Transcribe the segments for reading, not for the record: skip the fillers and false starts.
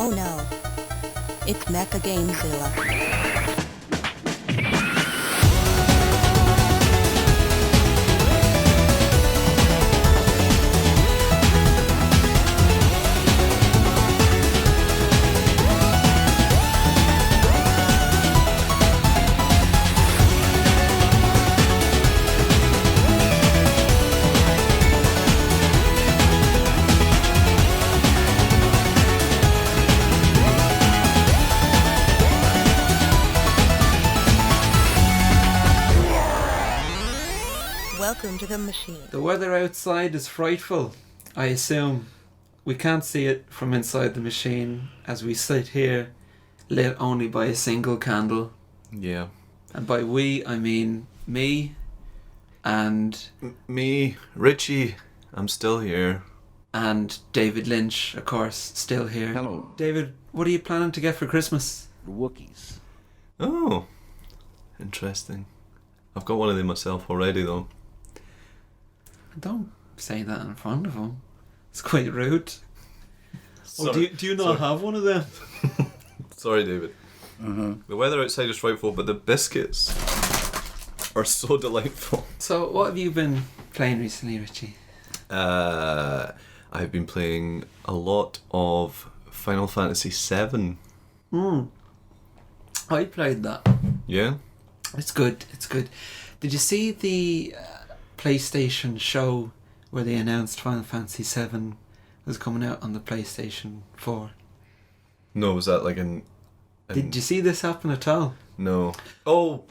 Oh no, it's Mecha Gamezilla. Welcome to the machine. The weather outside is frightful, I assume. We can't see it from inside the machine as we sit here, lit only by a single candle. Yeah. And by we, I mean me and... Me, Richie, I'm still here. And David Lynch, of course, still here. Hello. David, what are you planning to get for Christmas? Wookiees. Oh, interesting. I've got one of them myself already, though. Don't say that in front of him. It's quite rude. Sorry. Oh, do you not have one of them? Sorry, David. The weather outside is frightful, but the biscuits are so delightful. So, what have you been playing recently, Richie? I've been playing a lot of Final Fantasy VII. I played that. Yeah? It's good. It's good. Did you see the PlayStation show where they announced Final Fantasy VII was coming out on the PlayStation 4? No, was that like an Did you see this happen at all? No. Oh,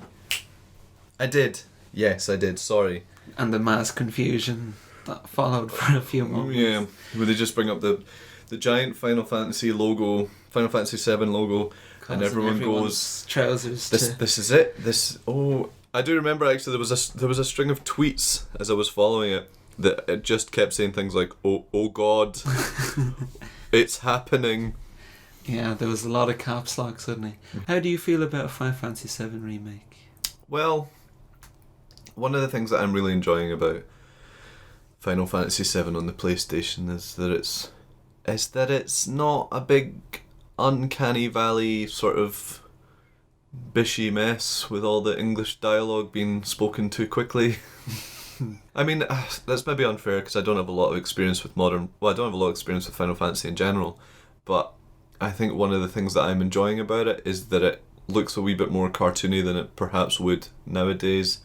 I did. Yes, I did. Sorry. And the mass confusion that followed for a few moments. Yeah, where they just bring up the giant Final Fantasy logo, Final Fantasy VII logo, and everyone goes, trousers. This is it. I do remember actually there was a string of tweets as I was following it that it just kept saying things like, oh God, it's happening. Yeah, there was a lot of caps lock suddenly. How do you feel about a Final Fantasy VII remake? Well, one of the things that I'm really enjoying about Final Fantasy VII on the PlayStation is that it's not a big uncanny valley sort of bishy mess with all the English dialogue being spoken too quickly. I mean, that's maybe unfair because I don't have a lot of experience with I don't have a lot of experience with Final Fantasy in general, but I think one of the things that I'm enjoying about it is that it looks a wee bit more cartoony than it perhaps would nowadays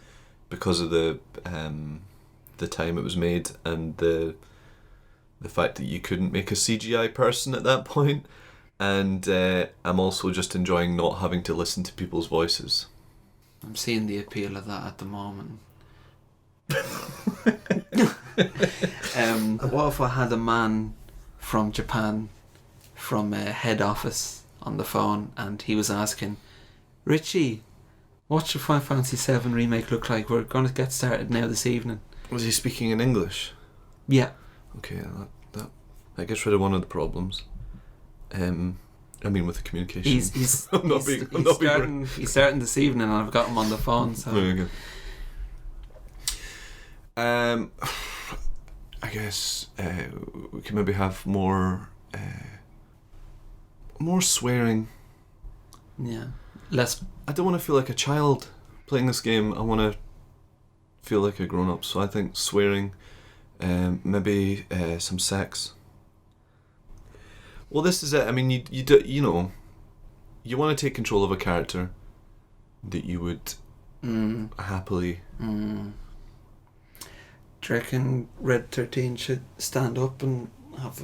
because of the time it was made and the fact that you couldn't make a CGI person at that point. And I'm also just enjoying not having to listen to people's voices. I'm seeing the appeal of that at the moment. What if I had a man from Japan, from head office, on the phone, and he was asking, Richie, what's your Final Fantasy VII remake look like? We're going to get started now this evening. Was he speaking in English? Yeah. Okay, that gets rid of one of the problems. I mean, with the communication. He's starting this evening, and I've got him on the phone. So. Okay. I guess we can maybe have more swearing. Yeah, less. I don't want to feel like a child playing this game. I want to feel like a grown-up. So I think swearing, maybe some sex. Well, this is it. I mean, you want to take control of a character that you would happily. Do you reckon Red 13 should stand up and have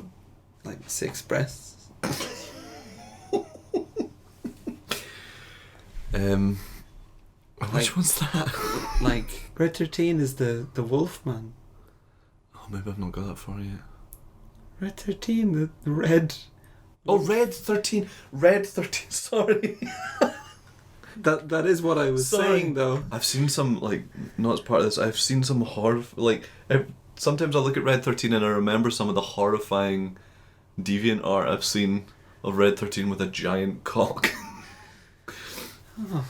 like 6 breasts? Which one's that? Like Red 13 is the wolf man. Oh, maybe I've not got that far yet. Red 13, the red. Oh, Red 13. Red 13. Sorry. That is what I was saying, though. I've seen some, like, not as part of this, I've seen some horror, like, sometimes I look at Red 13 and I remember some of the horrifying deviant art I've seen of Red 13 with a giant cock. Oh.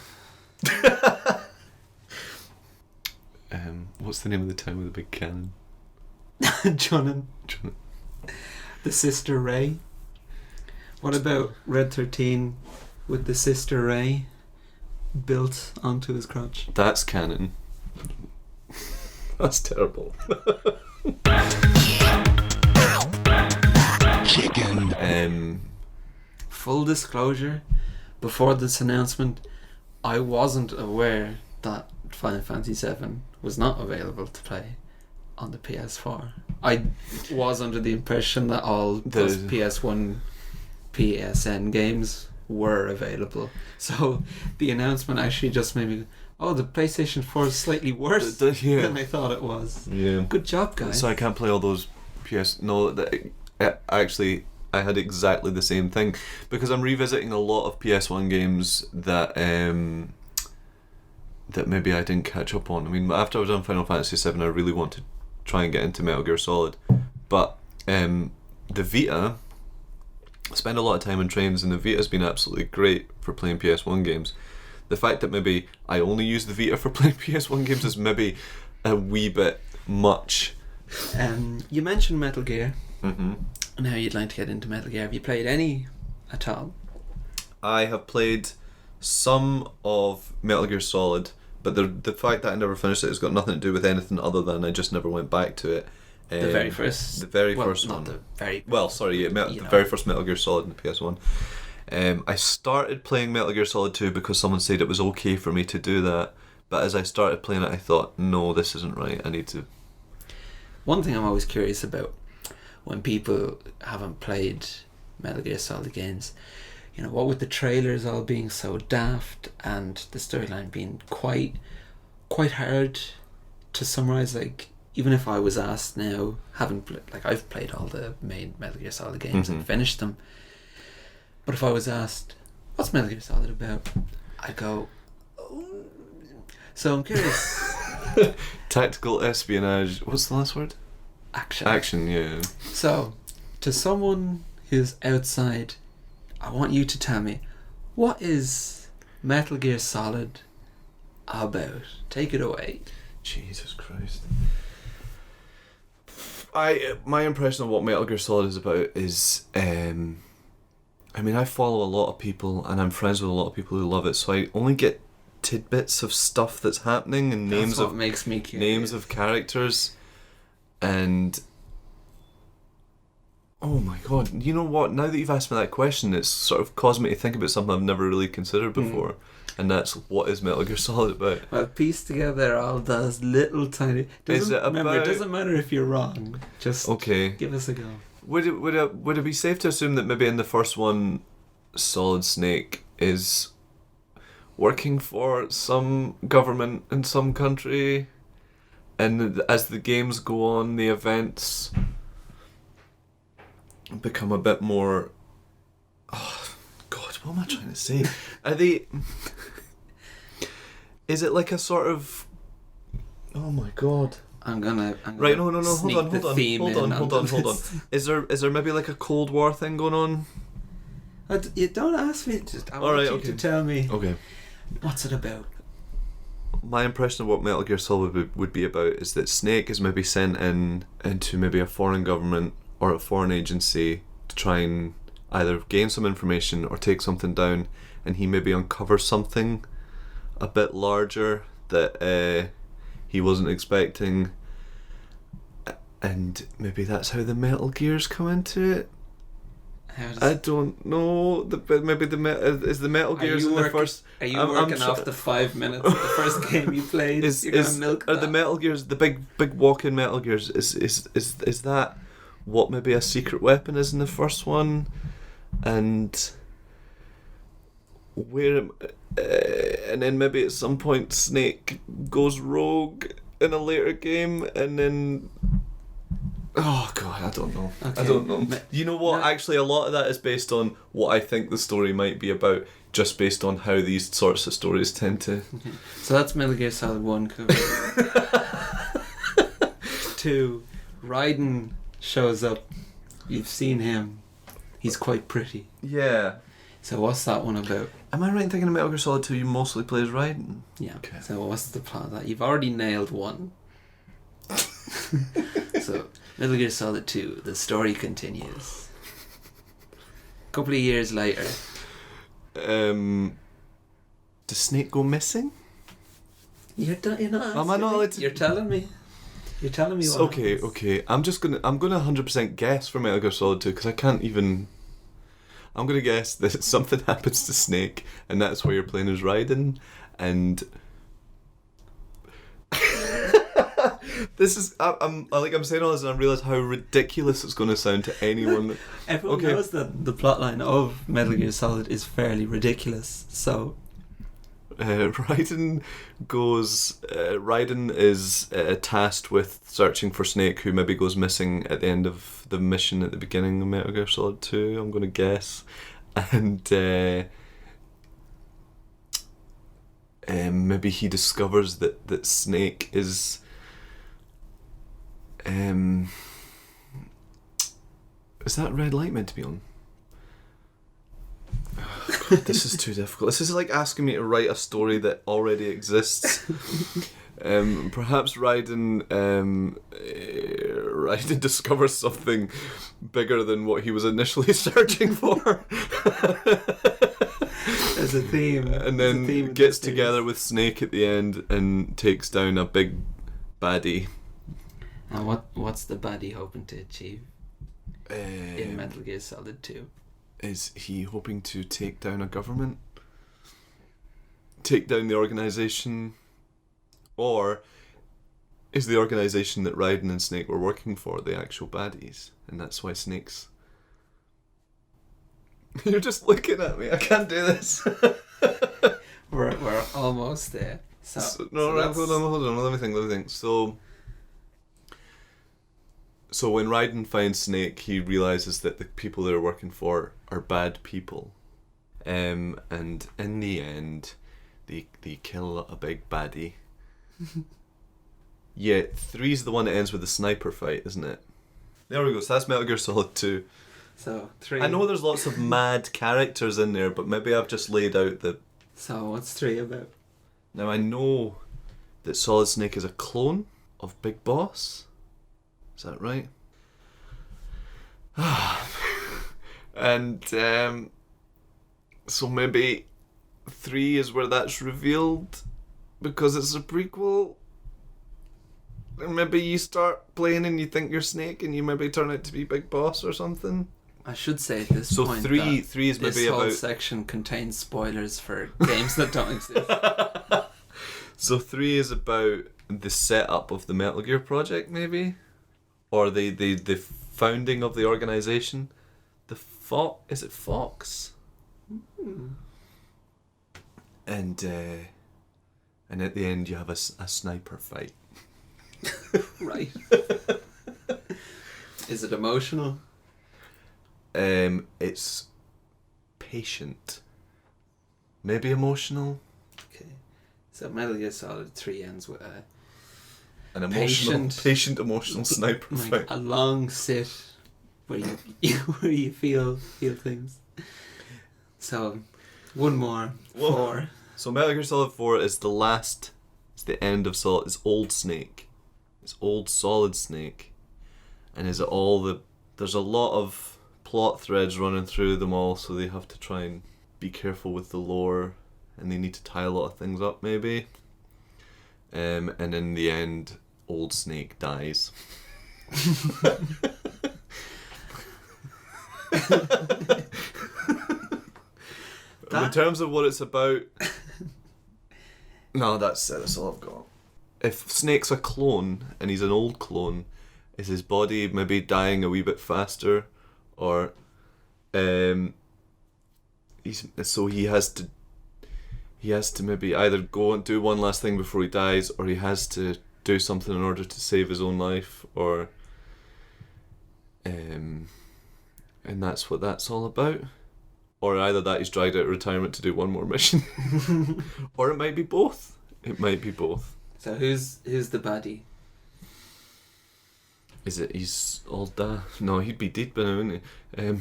What's the name of the town with the big cannon? Jonan. The sister Ray. What about Red 13 with the sister Ray built onto his crotch? That's canon. That's terrible. Chicken. Full disclosure, before this announcement, I wasn't aware that Final Fantasy VII was not available to play on the PS4. I was under the impression that all those PS1, PSN games were available. So the announcement actually just made me go, oh, the PlayStation 4 is slightly worse than I thought it was. Yeah. Good job, guys. So I can't play all those actually, I had exactly the same thing, because I'm revisiting a lot of PS1 games that that maybe I didn't catch up on. I mean, after I was on Final Fantasy VII, I really want to try and get into Metal Gear Solid, but the Vita, I spend a lot of time in trains, and the Vita's been absolutely great for playing PS1 games. The fact that maybe I only use the Vita for playing PS1 games is maybe a wee bit much. You mentioned Metal Gear, Mm-hmm. and how you'd like to get into Metal Gear. Have you played any at all? I have played some of Metal Gear Solid, but the fact that I never finished it has got nothing to do with anything other than I just never went back to it. The very first? The very well, first not one. the very... Well, sorry, yeah, the very first Metal Gear Solid in the PS1. I started playing Metal Gear Solid 2 because someone said it was okay for me to do that, but as I started playing it I thought, no, this isn't right, I need to... One thing I'm always curious about when people haven't played Metal Gear Solid games, you know, what with the trailers all being so daft and the storyline being quite hard to summarize. Like, even if I was asked now, I've played all the main Metal Gear Solid games and finished them, but if I was asked, what's Metal Gear Solid about, I'd go, oh. So I'm curious. Tactical espionage, what's the last word? Action, yeah. So, to someone who's outside, I want you to tell me, what is Metal Gear Solid about? Take it away. Jesus Christ. My impression of what Metal Gear Solid is about is, I mean, I follow a lot of people and I'm friends with a lot of people who love it, so I only get tidbits of stuff that's happening and That's what makes me curious. Names of characters, and oh my god, you know what, now that you've asked me that question, it's sort of caused me to think about something I've never really considered before, and that's, what is Metal Gear Solid about? Well, piece together all those little tiny... Remember, it doesn't matter if you're wrong, just give us a go. Would it be safe to assume that maybe in the first one, Solid Snake is working for some government in some country, and as the games go on, the events become a bit more... Oh, God, what am I trying to say? Are they... Is it like a sort of... Oh my God. I'm gonna right, no, hold on. Is there maybe like a Cold War thing going on? You don't ask me, I want you to tell me. Okay. What's it about? My impression of what Metal Gear Solid would be about is that Snake is maybe sent into maybe a foreign government or a foreign agency to try and either gain some information or take something down, and he maybe uncovers something a bit larger that he wasn't expecting, and maybe that's how the Metal Gears come into it. I don't know. Is the Metal Gears in the first? Are you working off the 5 minutes of the first game you played? You're gonna milk that? Are the Metal Gears, the big walk-in Metal Gears, is that what maybe a secret weapon is in the first one, and where, and then maybe at some point Snake goes rogue in a later game, and then. Oh God, I don't know. Okay. I don't know. You know what? Actually, a lot of that is based on what I think the story might be about, just based on how these sorts of stories tend to. Okay. So that's Metal Gear Solid 1 covered. 2, Raiden shows up. You've seen him. He's quite pretty. Yeah. So what's that one about? Am I right in thinking of Metal Gear Solid 2 you mostly play as Raiden? Yeah. Okay. So what's the plot of that? You've already nailed 1. So Metal Gear Solid 2, the story continues. couple of years later. Does Snake go missing? You're not Am I not allowed to? You're telling me. You're telling me what Okay, happens. okay. I'm gonna 100% guess for Metal Gear Solid 2 because I can't even. I'm gonna guess that something happens to Snake, and that's why you're playing as Raiden, and this is I'm saying all this, and I realise how ridiculous it's going to sound to anyone. Everyone Okay. knows that the plotline of Metal Gear Solid is fairly ridiculous. So Raiden goes. Raiden is tasked with searching for Snake, who maybe goes missing at the end of the mission at the beginning of Metal Gear Solid 2. I'm going to guess, and maybe he discovers that Snake is. Is that red light meant to be on? Oh, God, this is too difficult. This is like asking me to write a story that already exists. Perhaps Raiden discovers something bigger than what he was initially searching for. there's a theme. And There's a theme then in gets this series. together with Snake at the end and takes down a big baddie. And what's the baddie hoping to achieve in Metal Gear Solid 2? Is he hoping to take down a government? Take down the organisation? Or is the organisation that Raiden and Snake were working for the actual baddies? And that's why Snake's... You're just looking at me. I can't do this. We're almost there. So, Hold on. Let me think. So when Raiden finds Snake, he realises that the people they're working for are bad people. And in the end, they kill a big baddie. Yeah, 3's the one that ends with the sniper fight, isn't it? There we go, so that's Metal Gear Solid 2. So 3. I know there's lots of mad characters in there, but maybe I've just laid out the... So what's 3 about? Now I know that Solid Snake is a clone of Big Boss. Is that right? And so maybe 3 is where that's revealed because it's a prequel. And maybe you start playing and you think you're Snake and you maybe turn out to be Big Boss or something. I should say at this So point 3 that is maybe this whole about... section contains spoilers for games that don't exist. So 3 is about the setup of the Metal Gear project, maybe? Or the founding of the organisation. Is it Fox? And at the end you have a sniper fight. Right. Is it emotional? It's patient. Maybe emotional. Okay. So Metal Gear Solid 3 ends with An emotional, patient emotional sniper like fight. a long sit where you where you feel things. So one more. Whoa. 4. So Metal Gear Solid 4 is the last. It's the end of Solid. It's Old Snake. It's Old Solid Snake. And is it all the... There's a lot of plot threads running through them all, so they have to try and be careful with the lore, and they need to tie a lot of things up, maybe. And in the end, Old Snake dies. In terms of what it's about... No, that's all I've got. If Snake's a clone, and he's an old clone, is his body maybe dying a wee bit faster? Or... he has to maybe either go and do one last thing before he dies, or he has to do something in order to save his own life, or... and that's what that's all about. Or either that he's dragged out of retirement to do one more mission. Or it might be both. It might be both. So who's the baddie? Is it he's all da? No, he'd be dead by now, wouldn't he?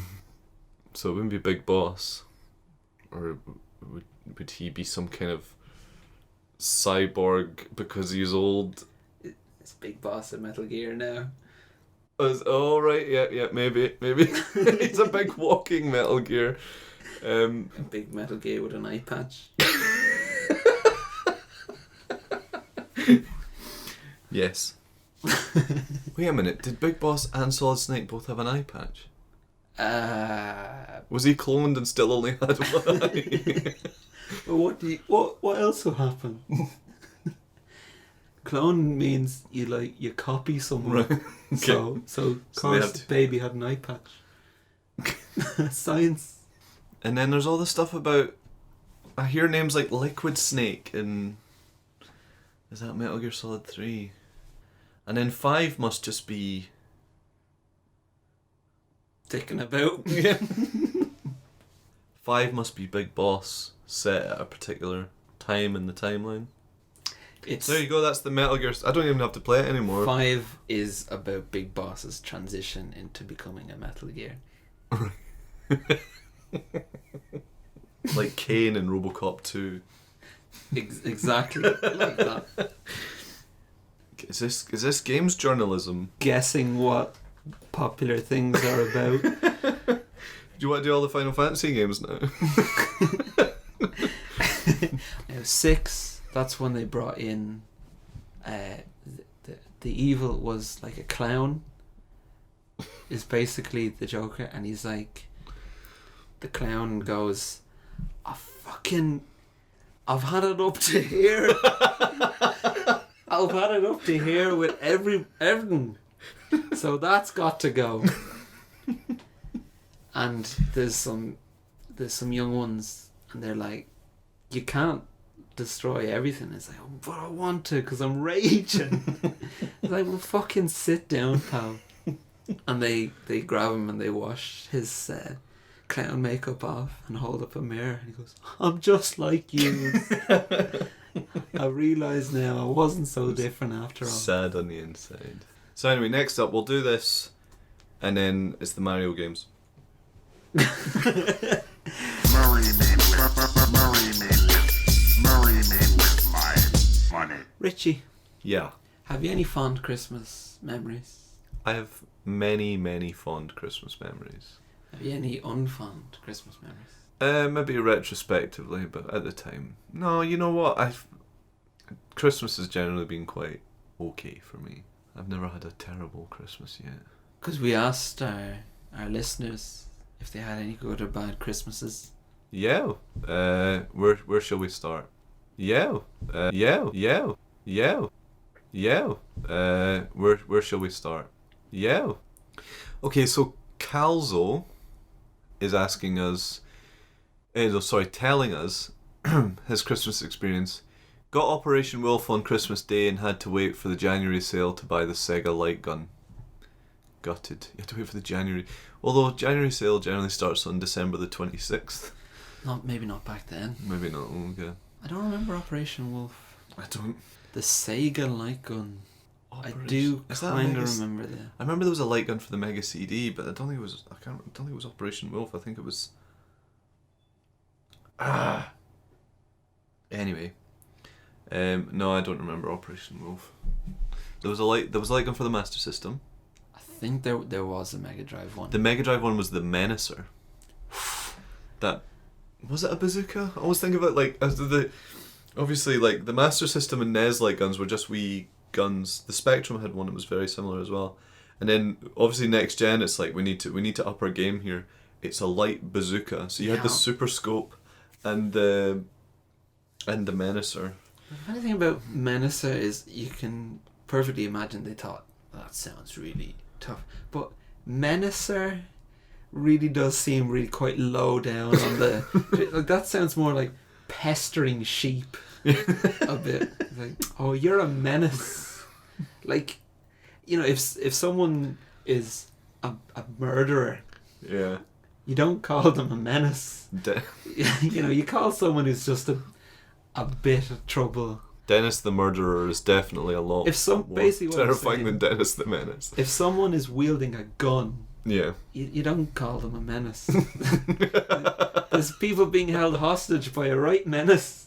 So it wouldn't be Big Boss. Or would he be some kind of cyborg because he's old? It's Big Boss of Metal Gear now. Oh, right, yeah, maybe. He's a big walking Metal Gear. A big Metal Gear with an eye patch. Yes. Wait a minute, did Big Boss and Solid Snake both have an eye patch? Was he cloned and still only had one eye? What else will happen? Clone means you copy someone. Right. Okay. So of course the baby had an eye patch. Science. And then there's all the stuff about, I hear names like Liquid Snake and, is that Metal Gear Solid 3? And then 5 must just be Dicking about. Yeah. 5 must be Big Boss set at a particular time in the timeline. So there you go, that's the Metal Gear. I don't even have to play it anymore. 5 is about Big Boss's transition into becoming a Metal Gear. Like Kane in RoboCop 2. Exactly like that. Is this games journalism? Guessing what popular things are about. Do you want to do all the Final Fantasy games now? Now 6, that's when they brought in the evil was like a clown, is basically the Joker, and he's like, the clown goes, I've had it up to here. I've had it up to here with everything. So that's got to go. And there's some young ones, and they're like, you can't destroy everything. It's like, oh, but I want to, because I'm raging. It's like, well, fucking sit down, pal. And they grab him and they wash his clown makeup off and hold up a mirror, and he goes, I'm just like you. I realise now I wasn't so different after all. Sad on the inside. So anyway, next up we'll do this, and then it's the Mario games. Marry me with my money. Richie, Yeah. have you any fond Christmas memories? I have many fond Christmas memories. Have you any unfond Christmas memories? Maybe retrospectively, but at the time, no. You know what? Christmas has generally been quite okay for me. I've never had a terrible Christmas yet. Because we asked our listeners if they had any good or bad Christmases. Yeah. Where shall we start? Yeah. Yeah. Where shall we start? Yeah. Okay, so Calzo is asking us, telling us his Christmas experience. Got Operation Wolf on Christmas Day and had to wait for the January sale to buy the Sega light gun. Gutted. You had to wait for the January. Although January sale generally starts on December the 26th. Maybe not back then. Maybe not. Okay. I don't remember Operation Wolf. I don't. The Sega light gun. I do Is that kind of Mega remember that. I remember there was a light gun for the Mega CD, but I don't think it was. I don't think it was Operation Wolf. I think it was. Anyway. No, I don't remember Operation Wolf. There was a light gun for the Master System. I think there was a Mega Drive one. The Mega Drive one was the Menacer. That was it a bazooka? I always think of it like as obviously like the Master System and NES light guns were just wee guns. The Spectrum had one that was very similar as well. And then obviously next gen it's like we need to up our game here. It's a light bazooka. So you had the Super Scope and the Menacer. The funny thing about Menacer is you can perfectly imagine they thought, that sounds really tough. But Menacer really does seem really quite low down on the... like that sounds more like pestering sheep a bit. Like, oh, you're a menace. Like, you know, if someone is a murderer, Yeah. you don't call them a menace. You know, you call someone who's just a bit of trouble. Dennis the Murderer is definitely a lot more terrifying than Dennis the Menace. If someone is wielding a gun, Yeah. you don't call them a menace. There's people being held hostage by a right menace.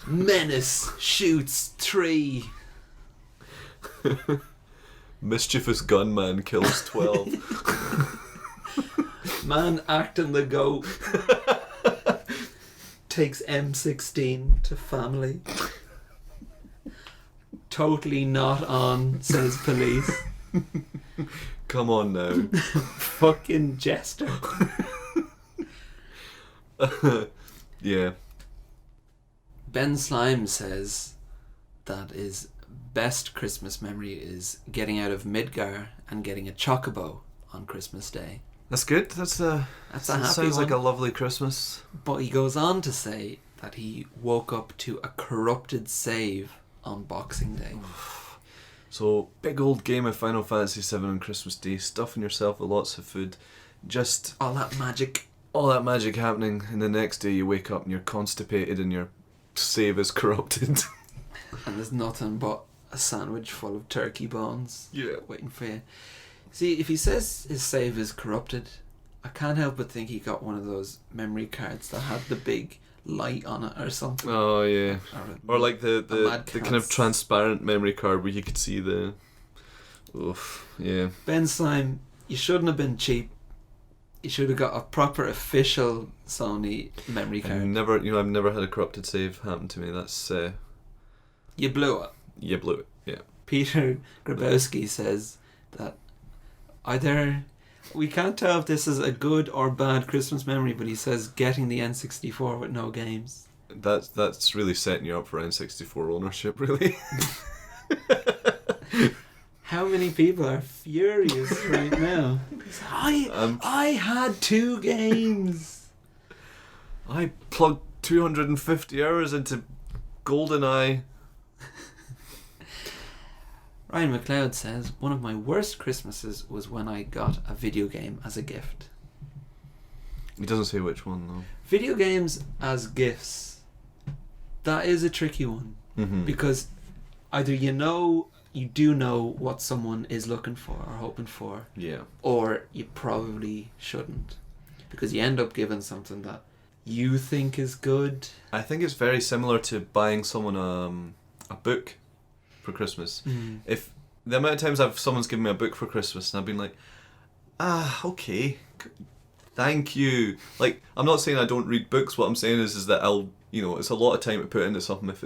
Menace shoots 3. Mischievous gunman kills 12. Man acting the goat. Takes M16 to family. Totally not on, says police. Come on now. Fucking jester. Yeah. Ben Slime says that his best Christmas memory is getting out of Midgar and getting a chocobo on Christmas Day. That's good. That's a happy sounds like one. a lovely Christmas. But he goes on to say that he woke up to a corrupted save on Boxing Day. So, big old game of Final Fantasy VII on Christmas Day, stuffing yourself with lots of food, just All that magic. all that magic happening, and the next day you wake up and you're constipated and your save is corrupted. And there's nothing but a sandwich full of turkey bones waiting for you. See, if he says his save is corrupted, I can't help but think he got one of those memory cards that had the big light on it or something. Oh yeah. Or like the Mad kind of Catz. transparent memory card where you could see the... Oof, yeah. Ben Slime, you shouldn't have been cheap. You should have got a proper official Sony memory card. I've never had a corrupted save happen to me. That's... You blew it. you blew it, yeah. Peter Grabowski says that we can't tell if this is a good or bad Christmas memory, but he says getting the N64 with no games. That's really setting you up for N64 ownership, really. How many people are furious right now? I had 2 games. I plugged 250 hours into GoldenEye. Ryan McLeod says, one of my worst Christmases was when I got a video game as a gift. He doesn't say which one, though. Video games as gifts, that is a tricky one. Mm-hmm. Because either you do know what someone is looking for or hoping for, Yeah. or you probably shouldn't. Because you end up giving something that you think is good. I think it's very similar to buying someone a book for Christmas. If the amount of times someone's given me a book for Christmas and I've been like, okay, thank you. Like, I'm not saying I don't read books. What I'm saying is that it's a lot of time to put into something if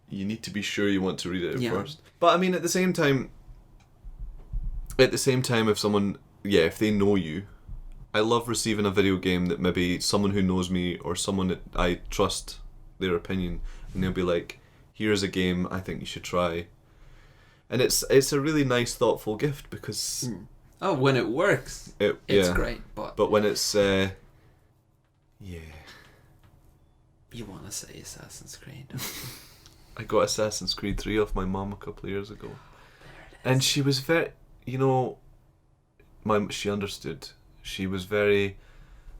you need to be sure you want to read it first. But I mean, at the same time, if someone, if they know you, I love receiving a video game that maybe someone who knows me or someone that I trust their opinion, and they'll be like, here's a game I think you should try. And it's a really nice, thoughtful gift because... when it works, it's great. But when it's... You want to say Assassin's Creed, don't you? I got Assassin's Creed 3 off my mum a couple of years ago. And she was very... she understood. She was very...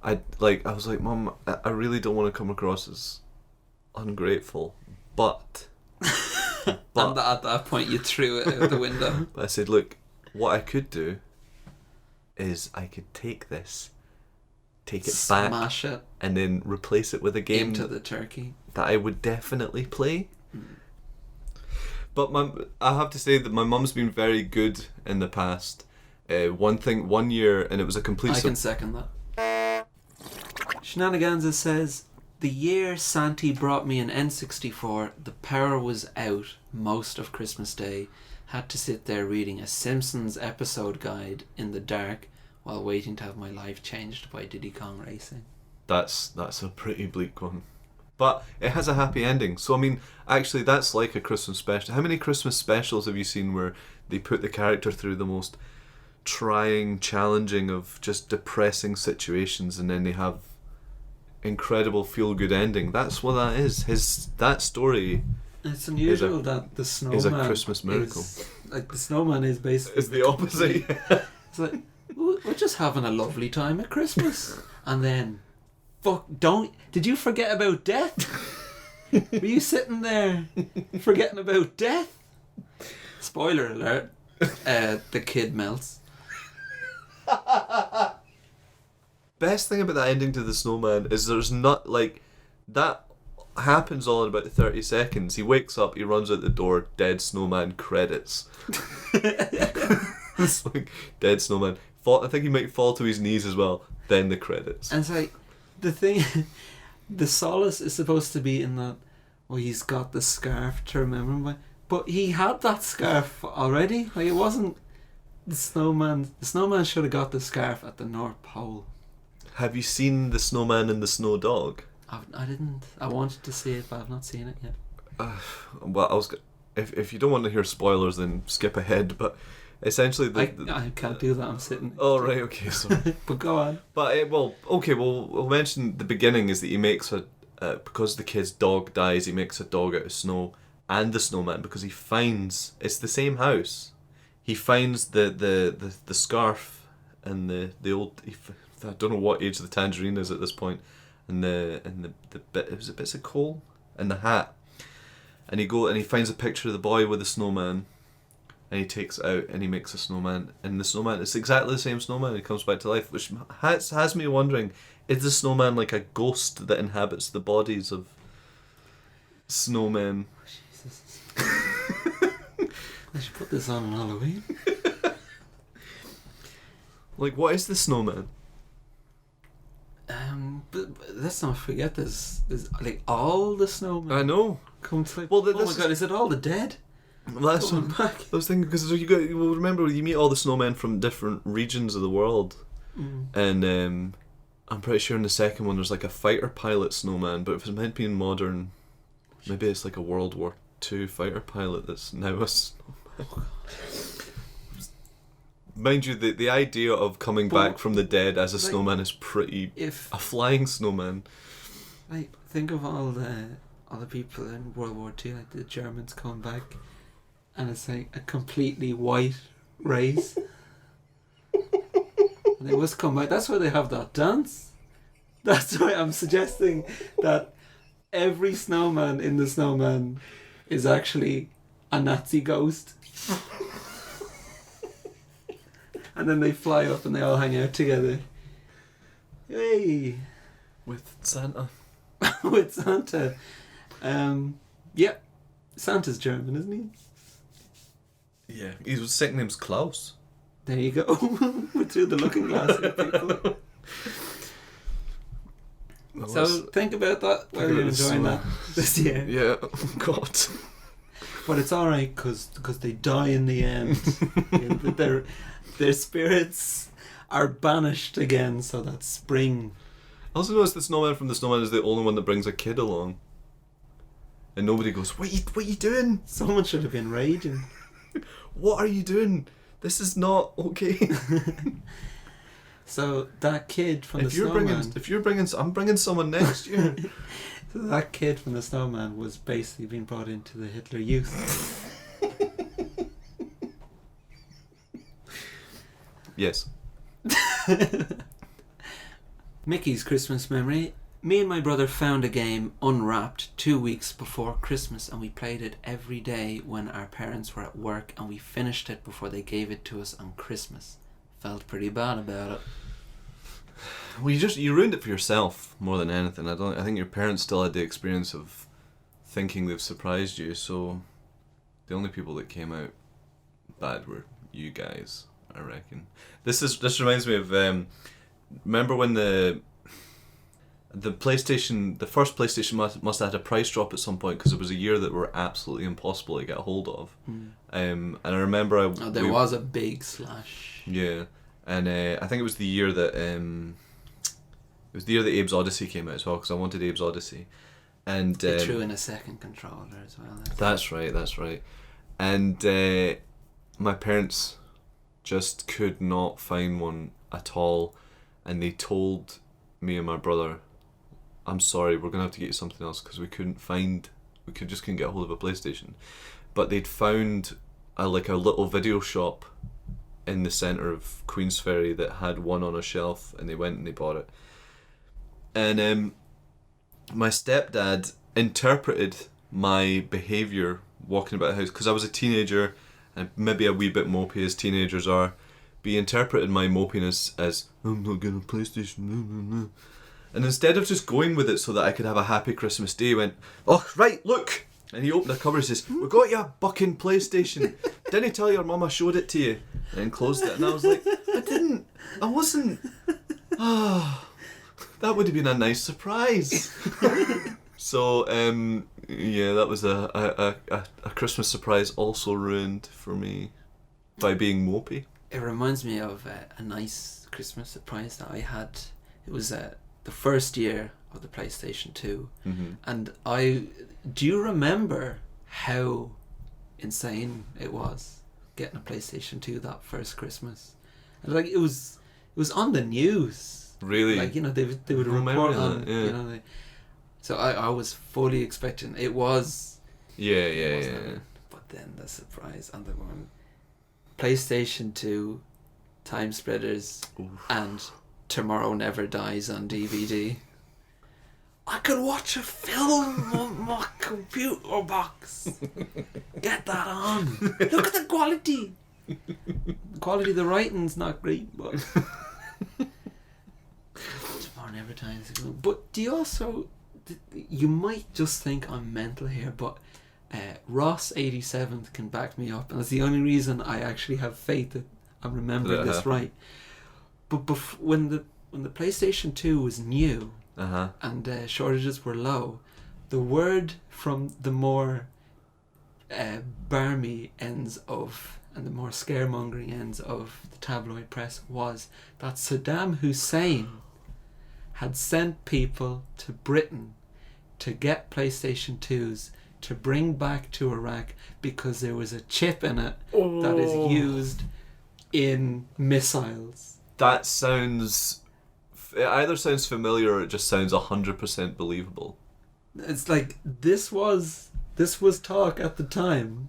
I was like, Mum, I really don't want to come across as ungrateful, but and at that point you threw it out the window. I said, look, what I could do is I could take it back, smash it, and then replace it with a game into the turkey that I would definitely play. But I have to say that my mum's been very good in the past. One year, and it was a complete... I can second that. Shenanigans says, the year Santi brought me an N64, the power was out most of Christmas Day. Had to sit there reading a Simpsons episode guide in the dark while waiting to have my life changed by Diddy Kong Racing. That's a pretty bleak one. But it has a happy ending. So, I mean, actually, that's like a Christmas special. How many Christmas specials have you seen where they put the character through the most trying, challenging of just depressing situations, and then they have incredible feel-good ending? That's what that is. That story... It's unusual that the Snowman is a Christmas miracle. The Snowman is basically... It's the opposite. It's like, we're just having a lovely time at Christmas. And then... Did you forget about death? Were you sitting there forgetting about death? Spoiler alert. The kid melts. Best thing about that ending to the Snowman is there's not, like, that happens all in about 30 seconds. He wakes up, he runs out the door, dead snowman, credits. It's like, dead snowman. I think he might fall to his knees as well, then the credits. And it's like, the thing, the solace is supposed to be in that, well, he's got the scarf to remember him by. But he had that scarf already. Like, it wasn't the snowman. The snowman should have got the scarf at the North Pole. Have you seen The Snowman and the Snow Dog? I didn't. I wanted to see it, but I've not seen it yet. Well, if you don't want to hear spoilers, then skip ahead. But essentially, I can't do that. I'm sitting. Oh right, okay, sorry. But go on. But we'll mention the beginning is that he makes because the kid's dog dies, he makes a dog out of snow and the snowman because he finds it's the same house. He finds the scarf and the old. I don't know what age the tangerine is at this point, and the bit it was bits of coal and the hat, and he finds a picture of the boy with the snowman, and he takes it out and he makes a snowman, and the snowman it's exactly the same snowman. He comes back to life, which has me wondering: is the snowman like a ghost that inhabits the bodies of snowmen? Jesus. I should put this on Halloween. Like, what is the snowman? But let's not forget there's like all the snowmen I know. come to life. Well, Oh my god, is it all the dead? Well, that's Coming what back. I was thinking, because remember you meet all the snowmen from different regions of the world, and I'm pretty sure in the second one there's like a fighter pilot snowman, but if it's meant to be in modern, maybe it's like a World War II fighter pilot that's now a snowman. Mind you, the idea of coming back from the dead as a snowman is pretty. A flying snowman. Like, think of all the people in World War II, like the Germans coming back, and it's like a completely white race. And they must come back. That's why they have that dance. That's why I'm suggesting that every snowman in the Snowman is actually a Nazi ghost. And then they fly up and they all hang out together. Hey! With Santa. With Santa. Yeah. Santa's German, isn't he? Yeah. His second name's Klaus. There you go. We're through the looking glass here, people. So think about that while you're enjoying that this year. Yeah. Oh, God. But it's alright because they die in the end. Yeah, their spirits are banished again, so that spring. I also noticed the snowman from the Snowman is the only one that brings a kid along. And nobody goes, what you doing? Someone should have been raging. What are you doing? This is not okay. So that kid from the Snowman... I'm bringing someone next year. So that kid from the Snowman was basically being brought into the Hitler Youth. Yes. Mickey's Christmas memory. Me and my brother found a game unwrapped 2 weeks before Christmas, and we played it every day when our parents were at work, and we finished it before they gave it to us on Christmas. Felt pretty bad about it. Well, you ruined it for yourself more than anything. I think your parents still had the experience of thinking they've surprised you, so the only people that came out bad were you guys, I reckon. This reminds me of remember when the first PlayStation must have had a price drop at some point because it was a year that were absolutely impossible to get a hold of. And I remember there was a big slash. Yeah, and I think it was the year that Abe's Odyssey came out as well, because I wanted Abe's Odyssey, and they threw in a second controller as well. That's right. And my parents just could not find one at all, and they told me and my brother, I'm sorry, we're gonna have to get you something else because we just couldn't get a hold of a PlayStation. But they'd found a little video shop in the centre of Queensferry that had one on a shelf, and they went and they bought it. And my stepdad interpreted my behaviour walking about the house, because I was a teenager and maybe a wee bit mopey as teenagers are, but he interpreted my mopiness as, I'm not getting a PlayStation, And instead of just going with it so that I could have a happy Christmas day, he went, "Oh, right, look." And he opened the cupboard and says, "We got you a bucking PlayStation. Didn't he tell your mum I showed it to you?" And then closed it. And I was like, I wasn't. That would have been a nice surprise. So, yeah, that was a Christmas surprise also ruined for me by being mopey. It reminds me of a nice Christmas surprise that I had. It was the first year of the PlayStation 2. Mm-hmm. And do you remember how insane it was getting a PlayStation 2 that first Christmas? And like it was on the news. Really? Like, they would report on it, yeah. So I was fully expecting it was. Yeah. But then the surprise and the one PlayStation 2, Time Splitters, and Tomorrow Never Dies on DVD. I could watch a film on my computer box. Get that on. Look at the quality. The quality of the writing's not great, but Tomorrow Never Dies. But do you also? You might just think I'm mental here, but Ross87 can back me up, and that's the only reason I actually have faith that I'm remembering this right. But when the PlayStation 2 was new and shortages were low, the word from the more barmy ends of and the more scaremongering ends of the tabloid press was that Saddam Hussein had sent people to Britain to get PlayStation 2s to bring back to Iraq because there was a chip in it that is used in missiles. That sounds... It either sounds familiar or it just sounds 100% believable. It's like, this was talk at the time.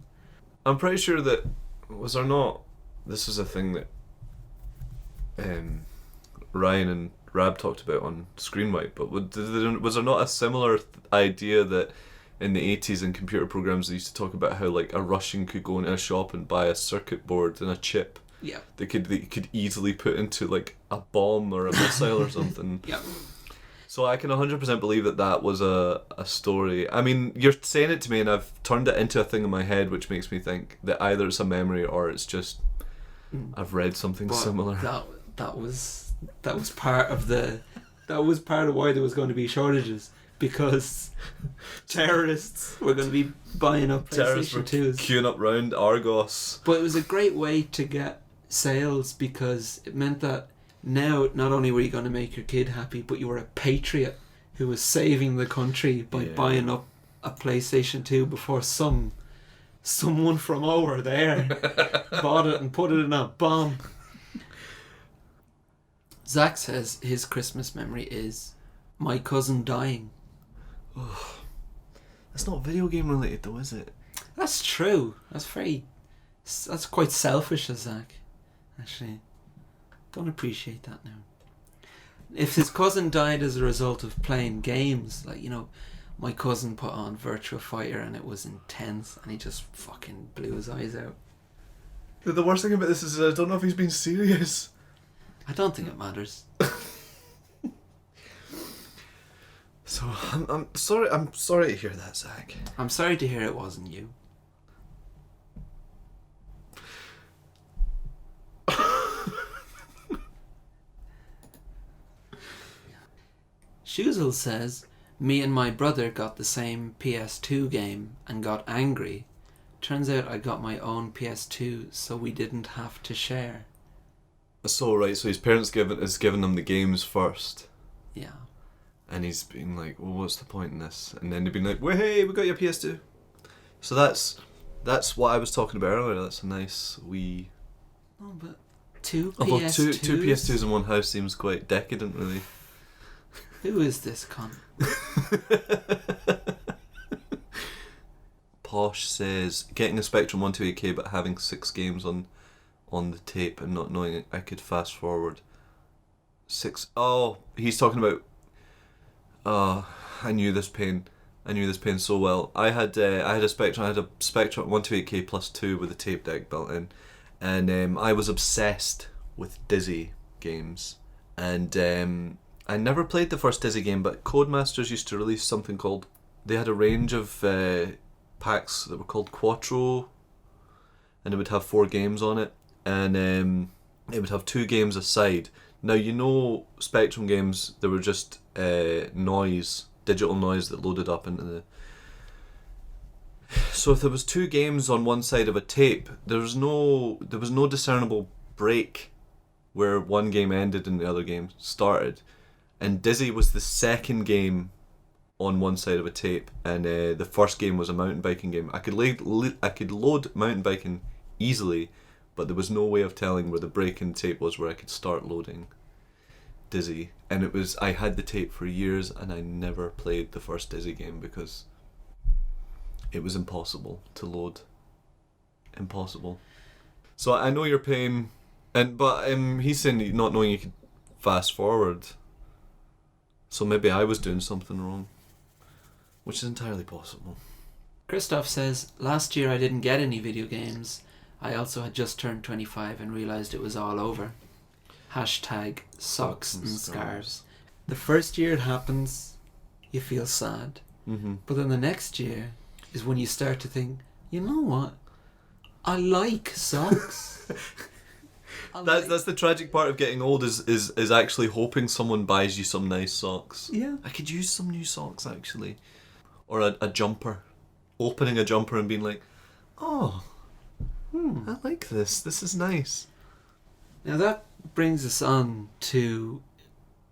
I'm pretty sure that... Was there not... This was a thing that Ryan and Rab talked about on Screenwipe, but was there not a similar idea that in the 80s in computer programs they used to talk about how like a Russian could go into a shop and buy a circuit board and a chip they could easily put into like a bomb or a missile or something. Yeah. So I can 100% believe that was a story. I mean, you're saying it to me and I've turned it into a thing in my head which makes me think that either it's a memory or it's just I've read something similar. That was part of why there was going to be shortages, because terrorists were going to be buying up PlayStation 2s. Queuing up round Argos. But it was a great way to get sales, because it meant that now not only were you going to make your kid happy, but you were a patriot who was saving the country by buying up a PlayStation 2 before someone from over there bought it and put it in a bomb. Zach says his Christmas memory is my cousin dying. Oh, that's not video game related though, is it? That's true. That's quite selfish of Zach. Actually, don't appreciate that now. If his cousin died as a result of playing games, like, my cousin put on Virtua Fighter and it was intense and he just fucking blew his eyes out. The worst thing about this is I don't know if he's being serious. I don't think it matters. So I'm sorry. I'm sorry to hear that, Zach. I'm sorry to hear it wasn't you. Shoozle says, me and my brother got the same PS2 game and got angry. Turns out I got my own PS2, so we didn't have to share. So his parents has given him the games first. Yeah. And he's been like, well, what's the point in this? And then they've been like, well, hey, we got your PS2. So that's what I was talking about earlier. That's a nice wee... Oh, but two PS2s? Although two PS2s in one house seems quite decadent, really. Who is this cunt? Posh says, getting a Spectrum 128K but having 6 games on the tape and not knowing I could fast forward. 6... Oh, he's talking about... I knew this pain so well. I had a Spectrum 128K plus 2 with a tape deck built in, and I was obsessed with Dizzy games, and I never played the first Dizzy game, but Codemasters used to release something called... They had a range of packs that were called Quattro, and it would have 4 games on it, and it would have 2 games aside. Now, you know, Spectrum games, they were just noise, digital noise that loaded up into the... So if there was 2 games on one side of a tape, there was no discernible break where one game ended and the other game started. And Dizzy was the second game on one side of a tape, and the first game was a mountain biking game. I could load mountain biking easily, but there was no way of telling where the break in the tape was where I could start loading Dizzy. And I had the tape for years, and I never played the first Dizzy game because it was impossible to load. Impossible. So I know you're paying, but he's saying not knowing you could fast forward. So maybe I was doing something wrong, which is entirely possible. Christoph says, last year I didn't get any video games. I also had just turned 25 and realised it was all over. Hashtag socks and scarves. The first year it happens, you feel sad. Mm-hmm. But then the next year is when you start to think, you know what? I like socks. That's the tragic part of getting old is actually hoping someone buys you some nice socks. Yeah. I could use some new socks actually. Or a jumper. Opening a jumper and being like, oh, I like this. This is nice. Now that brings us on to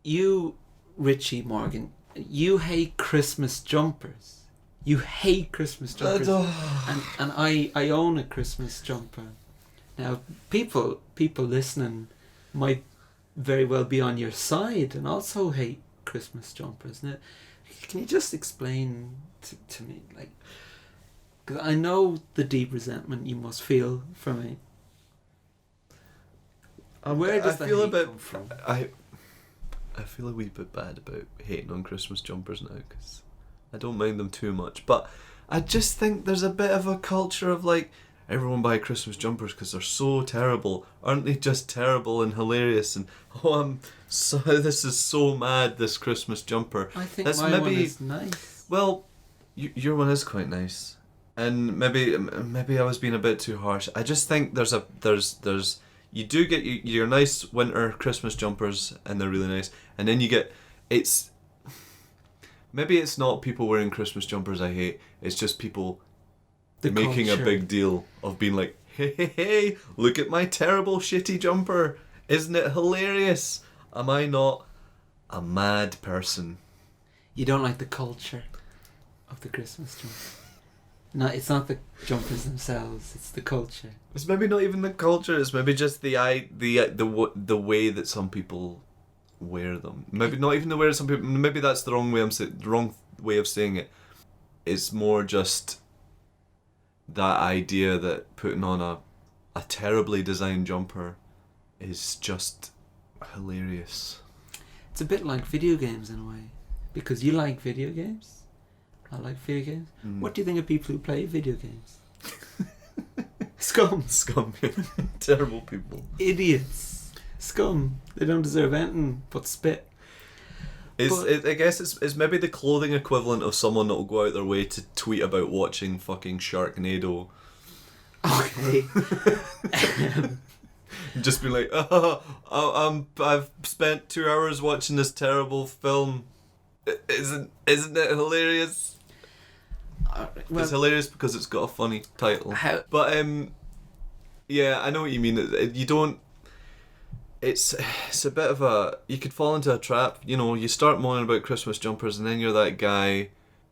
you, Richie Morgan. You hate Christmas jumpers. You hate Christmas jumpers. And I own a Christmas jumper. Now, people listening might very well be on your side and also hate Christmas jumpers. Now, can you just explain to me, like, because I know the deep resentment you must feel for me. Where does the hate come from? I feel a wee bit bad about hating on Christmas jumpers now because I don't mind them too much, but I just think there's a bit of a culture of like, everyone buy Christmas jumpers because they're so terrible. Aren't they just terrible and hilarious? And this is so mad, this Christmas jumper. I think my one is nice. Well, your one is quite nice, and maybe I was being a bit too harsh. I just think there's you do get your nice winter Christmas jumpers, and they're really nice, and then you get maybe it's not people wearing Christmas jumpers I hate. It's just people making a big deal of being like, hey, look at my terrible shitty jumper. Isn't it hilarious? Am I not a mad person? You don't like the culture of the Christmas jumper. No, it's not the jumpers themselves, it's the culture. It's maybe not even the culture, it's maybe just the way that some people wear them. Maybe not even the way some people, maybe that's the wrong way of saying it. It's more just that idea that putting on a terribly designed jumper is just hilarious. It's a bit like video games in a way, because you like video games. I like video games. What do you think of people who play video games? Scum. Terrible people. Idiots. Scum. They don't deserve anything but spit. I guess it's maybe the clothing equivalent of someone that will go out their way to tweet about watching fucking Sharknado. Okay. Just be like, I've spent 2 hours watching this terrible film. Isn't it hilarious? Well, it's hilarious because it's got a funny title. But yeah, I know what you mean. You don't. It's a bit of a... You could fall into a trap. You know, you start moaning about Christmas jumpers and then you're that guy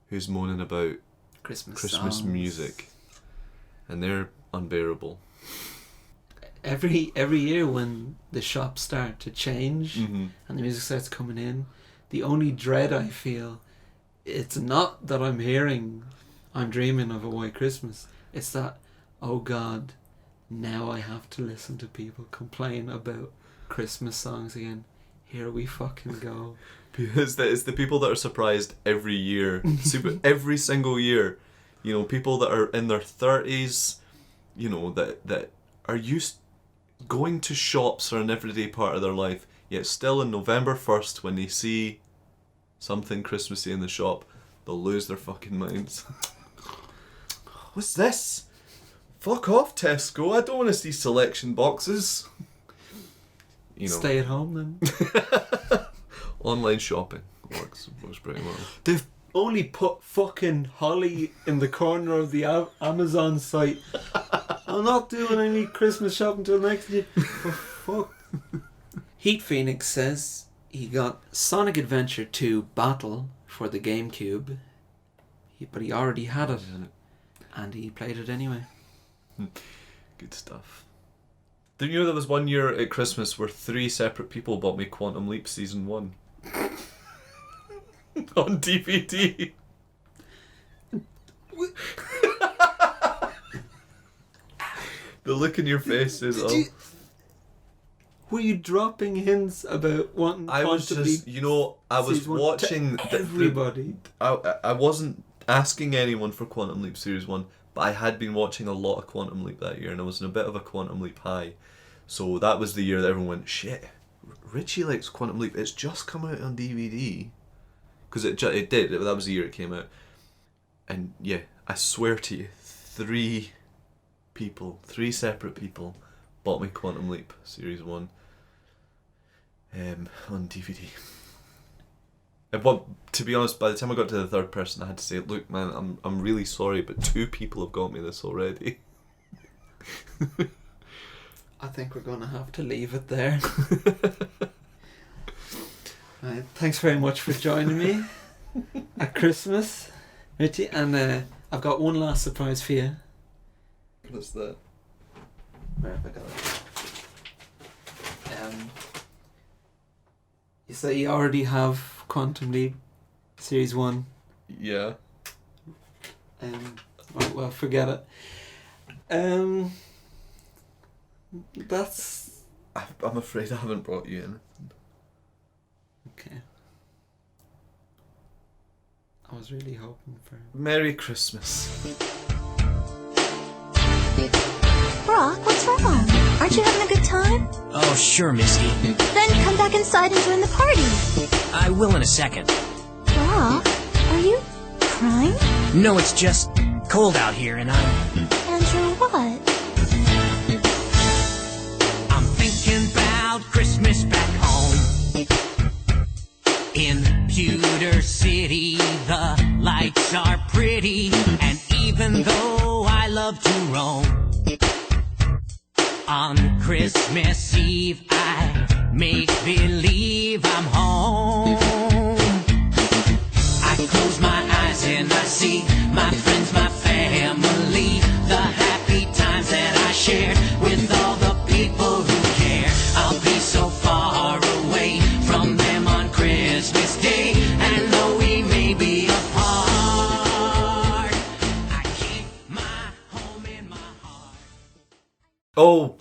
who's moaning about Christmas music. And they're unbearable. Every year when the shops start to change and the music starts coming in, the only dread I feel, it's not that I'm hearing I'm Dreaming of a White Christmas. It's that, oh God, now I have to listen to people complain about Christmas songs again. Here we fucking go. Because it's the people that are surprised every year. Every single year. You know, people that are in their 30s, you know, that are used going to shops for an everyday part of their life. Yet still on November 1st, when they see something Christmassy in the shop, they'll lose their fucking minds. What's this? Fuck off, Tesco. I don't want to see selection boxes. You know. Stay at home then. Online shopping works pretty well. They've only put fucking holly in the corner of the Amazon site. I'm not doing any Christmas shopping till next year. For fuck. Heat Phoenix says he got Sonic Adventure 2 Battle for the GameCube, but he already had it, and he played it anyway. Good stuff. Did you know there was one year at Christmas where 3 separate people bought me Quantum Leap Season 1? On DVD. The look in your face is... Were you dropping hints about wanting I was Quantum just... Leap You know, I was Season 1 watching... to everybody? I wasn't asking anyone for Quantum Leap Series 1, but I had been watching a lot of Quantum Leap that year, and I was in a bit of a Quantum Leap high. So that was the year that everyone went, shit, Richie likes Quantum Leap, it's just come out on DVD. Because it did, that was the year it came out. And yeah, I swear to you, 3 separate people bought me Quantum Leap Series 1 on DVD. But to be honest, by the time I got to the third person, I had to say, look man, I'm really sorry, but 2 people have got me this already. I think we're going to have to leave it there. Right, thanks very much for joining me at Christmas, Richie. And I've got one last surprise for you. What's that? Where have I got it? You say you already have Quantum Leap Series 1. Yeah. Well, forget it. That's... I'm afraid I haven't brought you in. Okay. I was really hoping for... Merry Christmas. Brock, what's wrong? Aren't you having a good time? Oh, sure, Misty. Then come back inside and join the party. I will in a second. Brock, are you crying? No, it's just cold out here and Andrew, what? I'm thinking about Christmas back home. In Pewter City, the lights are pretty, and even though I love to roam, on Christmas Eve I make believe I'm home. I close my eyes and I see my friends, my family, the happy times that I shared with all the people who care. I'll be so far away from them on Christmas Day, and though we may be apart, I keep my home in my heart. Oh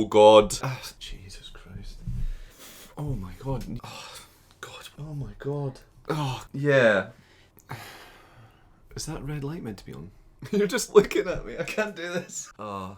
God. Jesus Christ. Oh my God. Oh God. Oh my God. Oh yeah. Is that red light meant to be on? You're just looking at me. I can't do this. Oh.